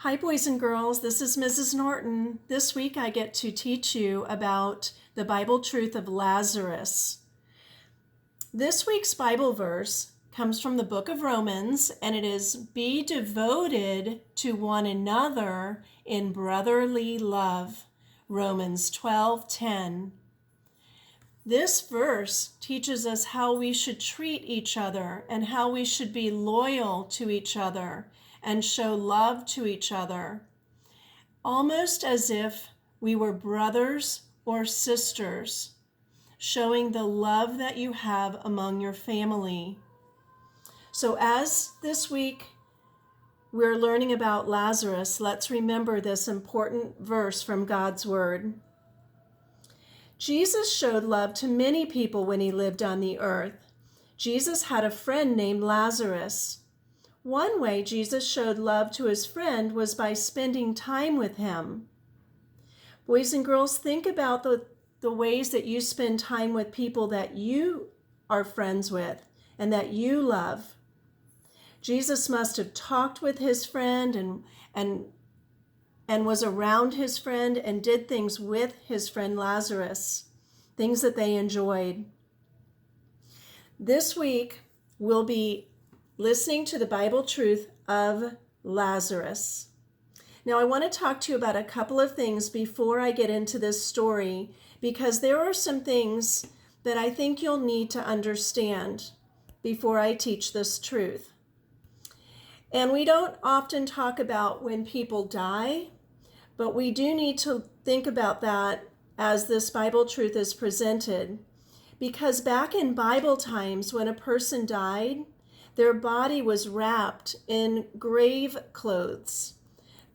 Hi, boys and girls. This is Mrs. Norton. This week I get to teach you about the Bible truth of Lazarus. This week's Bible verse comes from the book of Romans, and it is, "Be devoted to one another in brotherly love." Romans 12:10. This verse teaches us how we should treat each other and how we should be loyal to each other and show love to each other, almost as if we were brothers or sisters, showing the love that you have among your family. So as this week we're learning about Lazarus, let's remember this important verse from God's Word. Jesus showed love to many people when he lived on the earth. Jesus had a friend named Lazarus. One way Jesus showed love to his friend was by spending time with him. Boys and girls, think about the ways that you spend time with people that you are friends with and that you love. Jesus must have talked with his friend and was around his friend and did things with his friend Lazarus, things that they enjoyed. This week, we'll be listening to the Bible truth of Lazarus. Now, I want to talk to you about a couple of things before I get into this story, because there are some things that I think you'll need to understand before I teach this truth. And we don't often talk about when people die, but we do need to think about that as this Bible truth is presented. Because back in Bible times, when a person died, their body was wrapped in grave clothes.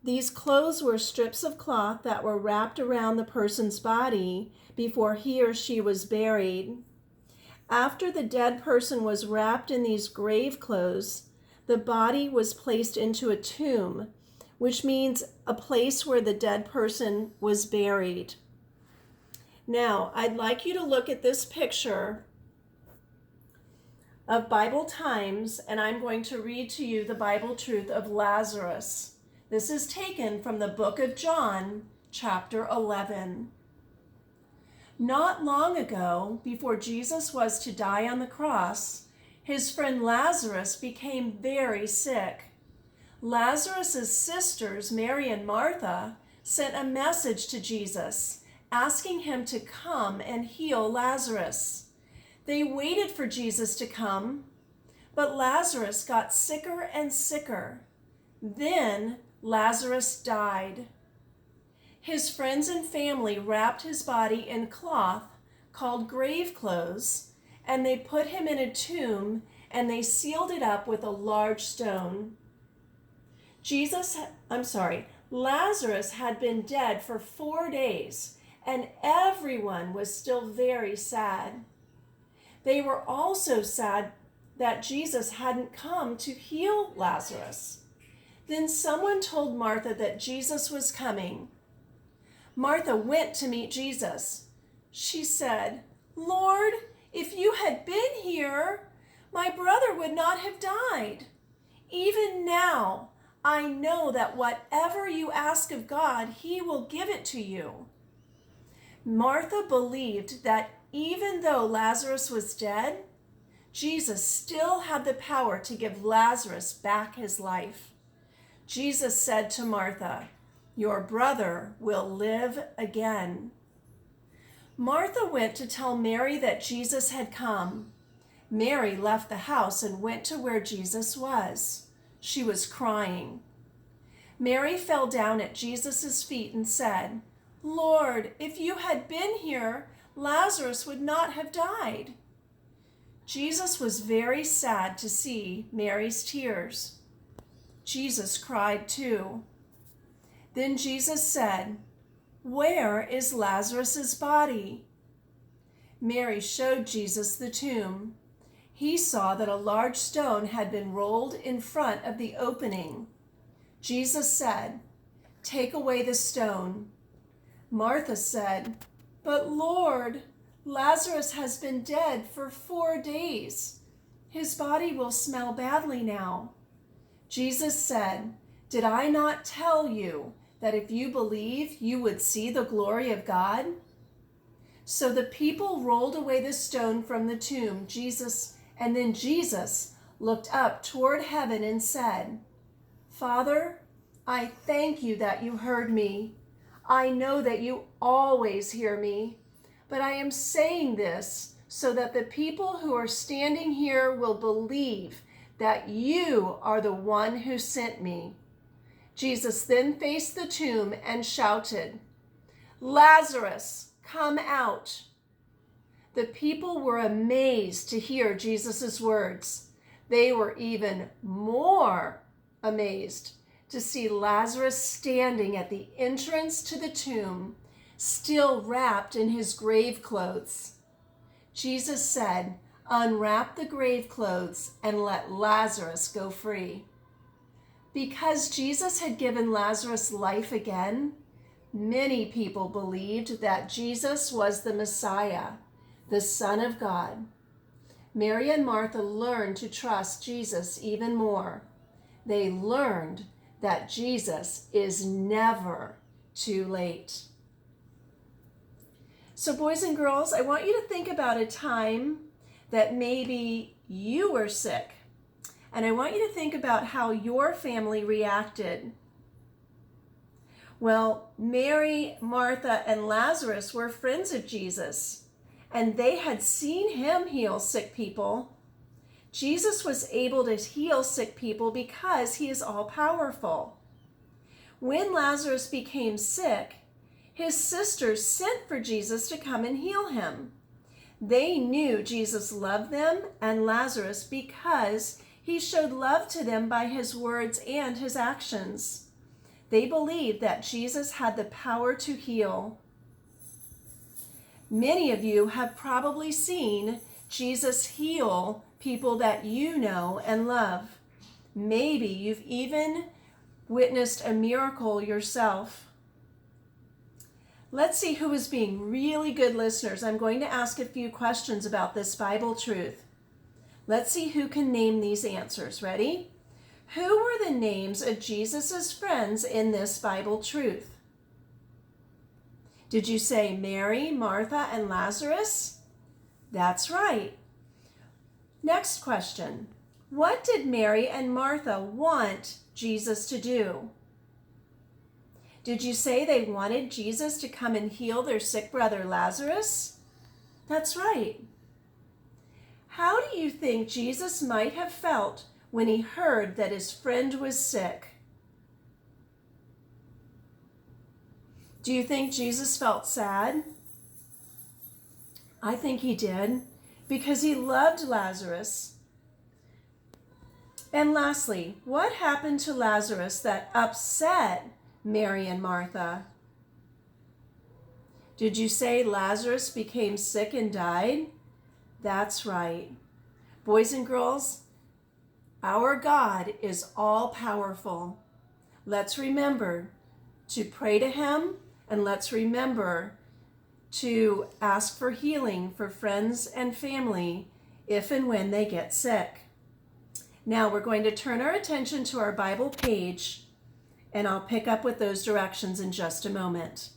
These clothes were strips of cloth that were wrapped around the person's body before he or she was buried. After the dead person was wrapped in these grave clothes, the body was placed into a tomb, which means a place where the dead person was buried. Now, I'd like you to look at this picture of Bible times, and I'm going to read to you the Bible truth of Lazarus. This is taken from the book of John, chapter 11. Not long ago, before Jesus was to die on the cross, his friend Lazarus became very sick. Lazarus' sisters, Mary and Martha, sent a message to Jesus, asking him to come and heal Lazarus. They waited for Jesus to come, but Lazarus got sicker and sicker. Then Lazarus died. His friends and family wrapped his body in cloth called grave clothes, and they put him in a tomb, and they sealed it up with a large stone. Lazarus had been dead for 4 days, and everyone was still very sad. They were also sad that Jesus hadn't come to heal Lazarus. Then someone told Martha that Jesus was coming. Martha went to meet Jesus. She said, "Lord, if you had been here, my brother would not have died. Even now, I know that whatever you ask of God, he will give it to you." Martha believed that even though Lazarus was dead, Jesus still had the power to give Lazarus back his life. Jesus said to Martha, "Your brother will live again." Martha went to tell Mary that Jesus had come. Mary left the house and went to where Jesus was. She was crying. Mary fell down at Jesus' feet and said, "Lord, if you had been here, Lazarus would not have died." Jesus was very sad to see Mary's tears. Jesus cried too. Then Jesus said, "Where is Lazarus's body?" Mary showed Jesus the tomb. He saw that a large stone had been rolled in front of the opening. Jesus said, "Take away the stone." Martha said, "But Lord, Lazarus has been dead for 4 days. His body will smell badly now." Jesus said, Did I not tell you that if you believe, you would see the glory of God?" So the people rolled away the stone from the tomb. Then Jesus looked up toward heaven and said, "Father, I thank you that you heard me. I know that you always hear me, but I am saying this so that the people who are standing here will believe that you are the one who sent me." Jesus then faced the tomb and shouted, "Lazarus, come out." The people were amazed to hear Jesus' words. They were even more amazed to see Lazarus standing at the entrance to the tomb, still wrapped in his grave clothes. Jesus said, "Unwrap the grave clothes and let Lazarus go free." Because Jesus had given Lazarus life again, many people believed that Jesus was the Messiah, the Son of God. Mary and Martha learned to trust Jesus even more. They learned that Jesus is never too late. So boys and girls, I want you to think about a time that maybe you were sick. And I want you to think about how your family reacted. Well, Mary, Martha, and Lazarus were friends of Jesus, and they had seen him heal sick people. Jesus was able to heal sick people because he is all-powerful. When Lazarus became sick, his sisters sent for Jesus to come and heal him. They knew Jesus loved them and Lazarus because he showed love to them by his words and his actions. They believed that Jesus had the power to heal. Many of you have probably seen Jesus heal people that you know and love. Maybe you've even witnessed a miracle yourself. Let's see who is being really good listeners. I'm going to ask a few questions about this Bible truth. Let's see who can name these answers. Ready? Who were the names of Jesus' friends in this Bible truth? Did you say Mary, Martha, and Lazarus? That's right. Next question. What did Mary and Martha want Jesus to do? Did you say they wanted Jesus to come and heal their sick brother Lazarus? That's right. How do you think Jesus might have felt when he heard that his friend was sick? Do you think Jesus felt sad? I think he did, because he loved Lazarus. And lastly, what happened to Lazarus that upset Mary and Martha? Did you say Lazarus became sick and died? That's right. Boys and girls, our God is all-powerful. Let's remember to pray to him, and let's remember to ask for healing for friends and family if and when they get sick. Now we're going to turn our attention to our Bible page, and I'll pick up with those directions in just a moment.